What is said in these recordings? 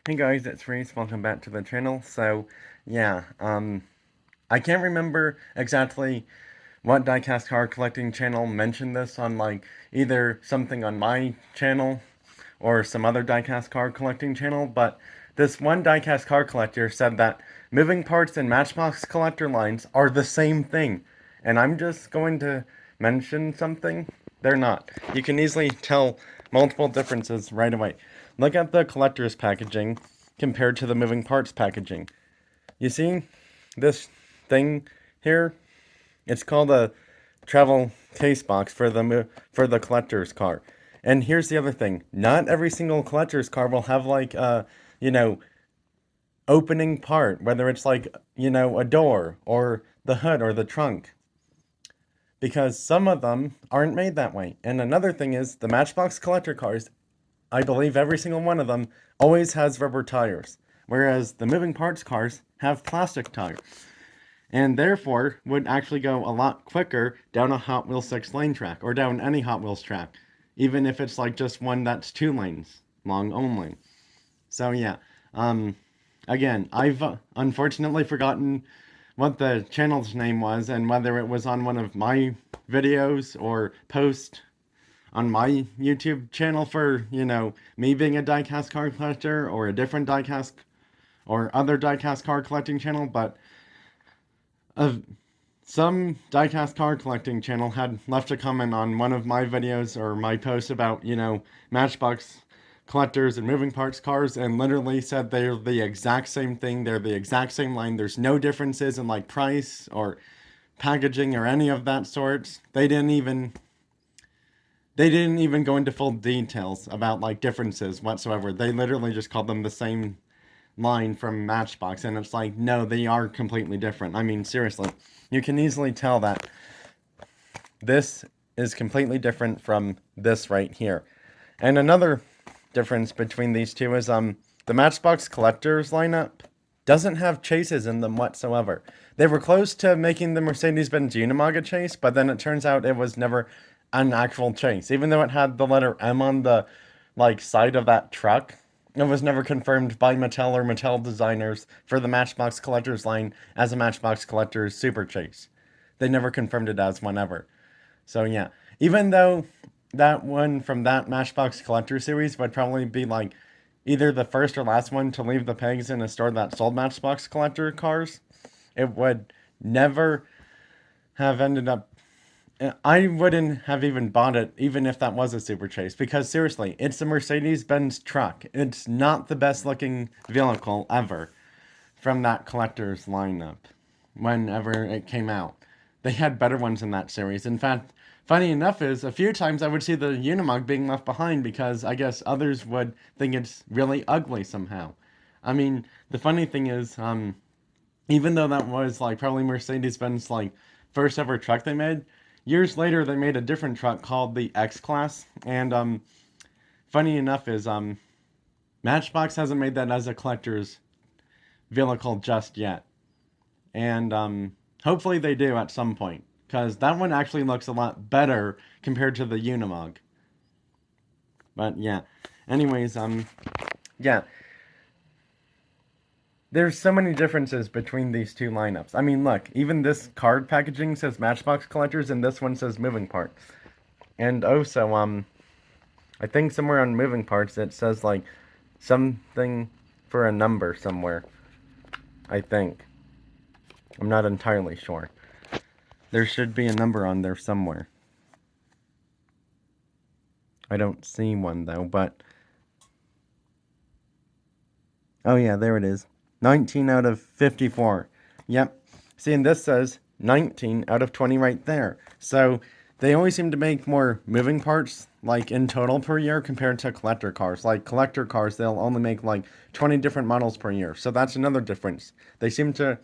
Hey guys, it's Reese. Welcome back to the channel. So, yeah, I can't remember exactly what diecast card collecting channel mentioned this on, like, either something on my channel or some other diecast card collecting channel, but this one diecast card collector said that moving parts and Matchbox collector lines are the same thing. And I'm just going to mention something. They're not. You can easily tell multiple differences right away. Look at the collector's packaging compared to the moving parts packaging. You see this thing here? It's called a travel case box for the collector's car. And here's the other thing: not every single collector's car will have like you know, opening part, whether it's like a door or the hood or the trunk, because some of them aren't made that way. And another thing is the Matchbox collector cars, I believe every single one of them always has rubber tires, whereas the moving parts cars have plastic tires, and therefore would actually go a lot quicker down a Hot Wheels 6 lane track or down any Hot Wheels track, even if it's like just one that's 2 lanes long only. So yeah, um, again, I've unfortunately forgotten what the channel's name was and whether it was on one of my videos or post on my YouTube channel for, me being a diecast card collector or a different diecast or other diecast card collecting channel, but uh, some diecast card collecting channel had left a comment on one of my videos or my post about, Matchbox collectors and moving parts cars, and literally said they're the exact same thing, they're the exact same line, there's no differences in like price or packaging or any of that sort. They didn't even go into full details about like differences whatsoever. They literally just called them the same line from Matchbox, and it's like, no, they are completely different. I mean, seriously, you can easily tell that this is completely different from this right here. And another difference between these two is the Matchbox collectors lineup doesn't have chases in them whatsoever. They were close to making the Mercedes-Benz Unimog a chase, but then it turns out it was never an actual chase. Even though it had the letter M on the like side of that truck, it was never confirmed by Mattel or Mattel designers for the Matchbox Collectors line as a Matchbox Collectors Super Chase. They never confirmed it as one ever. So yeah, even though that one from that Matchbox Collector series would probably be like either the first or last one to leave the pegs in a store that sold Matchbox Collector cars, it would never have ended up. I wouldn't have even bought it, even if that was a Super Chase, because seriously, it's a Mercedes Benz truck. It's not the best looking vehicle ever from that collector's lineup whenever it came out. They had better ones in that series. In fact, funny enough is a few times I would see the Unimog being left behind because I guess others would think it's really ugly somehow. I mean, the funny thing is, even though that was like probably Mercedes Benz like first ever truck they made, years later they made a different truck called the X Class, and funny enough is Matchbox hasn't made that as a collector's vehicle just yet, and hopefully they do at some point because that one actually looks a lot better compared to the Unimog. But yeah, anyways, yeah, there's so many differences between these two lineups. I mean, look, even this card packaging says Matchbox Collectors, and this one says Moving Parts. And also, I think somewhere on Moving Parts it says like something for a number somewhere. I think. I'm not entirely sure. There should be a number on there somewhere. I don't see one though, but oh yeah, there it is. 19 out of 54. Yep. See, and this says 19 out of 20 right there. So they always seem to make more moving parts, like in total per year, compared to collector cars. Like collector cars, they'll only make like 20 different models per year. So that's another difference. They seem to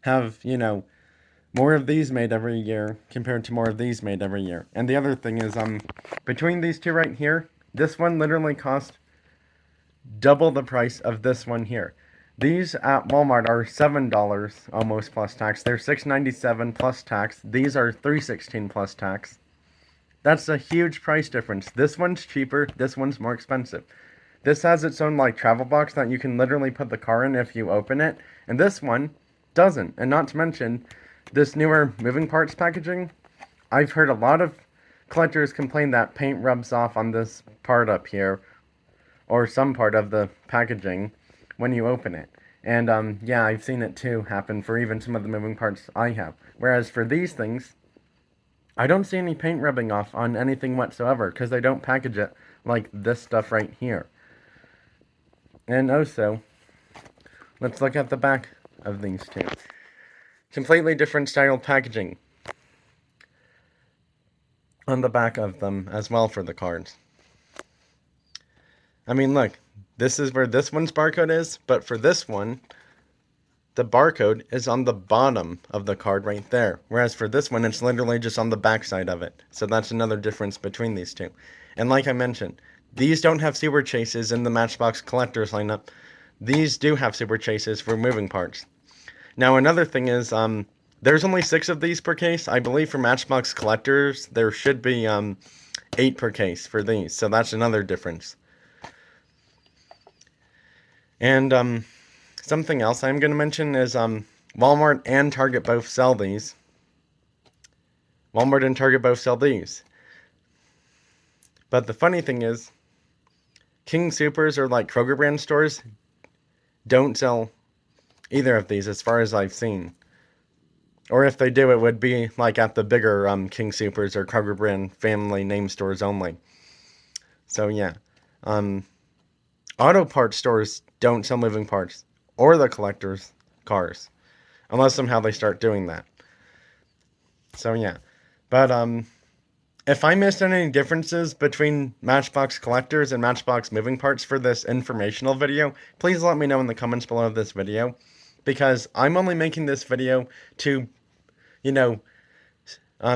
have, more of these made every year compared to more of these made every year. And the other thing is, between these two right here, this one literally cost double the price of this one here. These at Walmart are $7 almost plus tax. They're $6.97 plus tax. These are $3.16 plus tax. That's a huge price difference. This one's cheaper, this one's more expensive. This has its own like travel box that you can literally put the car in if you open it, and this one doesn't. And not to mention, this newer moving parts packaging, I've heard a lot of collectors complain that paint rubs off on this part up here, or some part of the packaging, when you open it. And yeah, I've seen it too happen for even some of the moving parts I have. Whereas for these things, I don't see any paint rubbing off on anything whatsoever because they don't package it like this stuff right here. And also, let's look at the back of these two. Completely different style packaging on the back of them as well for the cards. I mean, look, this is where this one's barcode is, but for this one, the barcode is on the bottom of the card right there. Whereas for this one, it's literally just on the back side of it. So that's another difference between these two. And like I mentioned, these don't have super chases in the Matchbox collectors lineup. These do have super chases for moving parts. Now another thing is, there's only 6 of these per case. I believe for Matchbox collectors, there should be 8 per case for these. So that's another difference. And something else I'm going to mention is Walmart and Target both sell these. Walmart and Target both sell these. But the funny thing is, King Supers or like Kroger brand stores don't sell either of these as far as I've seen. Or if they do, it would be like at the bigger King Supers or Kroger brand family name stores only. So yeah. Auto parts stores don't sell moving parts or the collector's cars, unless somehow they start doing that. So yeah, but if I missed any differences between Matchbox collectors and Matchbox moving parts for this informational video, please let me know in the comments below this video, because I'm only making this video to, you know,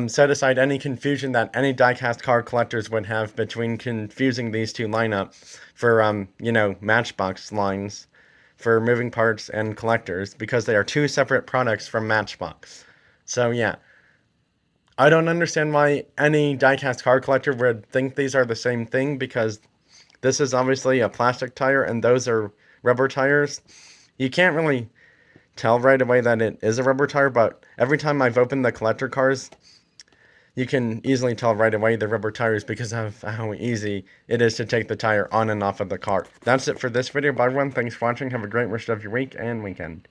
set aside any confusion that any diecast car collectors would have between confusing these two lineups for, you know, Matchbox lines for moving parts and collectors, because they are two separate products from Matchbox. So yeah, I don't understand why any diecast car collector would think these are the same thing, because this is obviously a plastic tire and those are rubber tires. You can't really tell right away that it is a rubber tire, but every time I've opened the collector cars, you can easily tell right away the rubber tires because of how easy it is to take the tire on and off of the car. That's it for this video, but everyone, thanks for watching. Have a great rest of your week and weekend.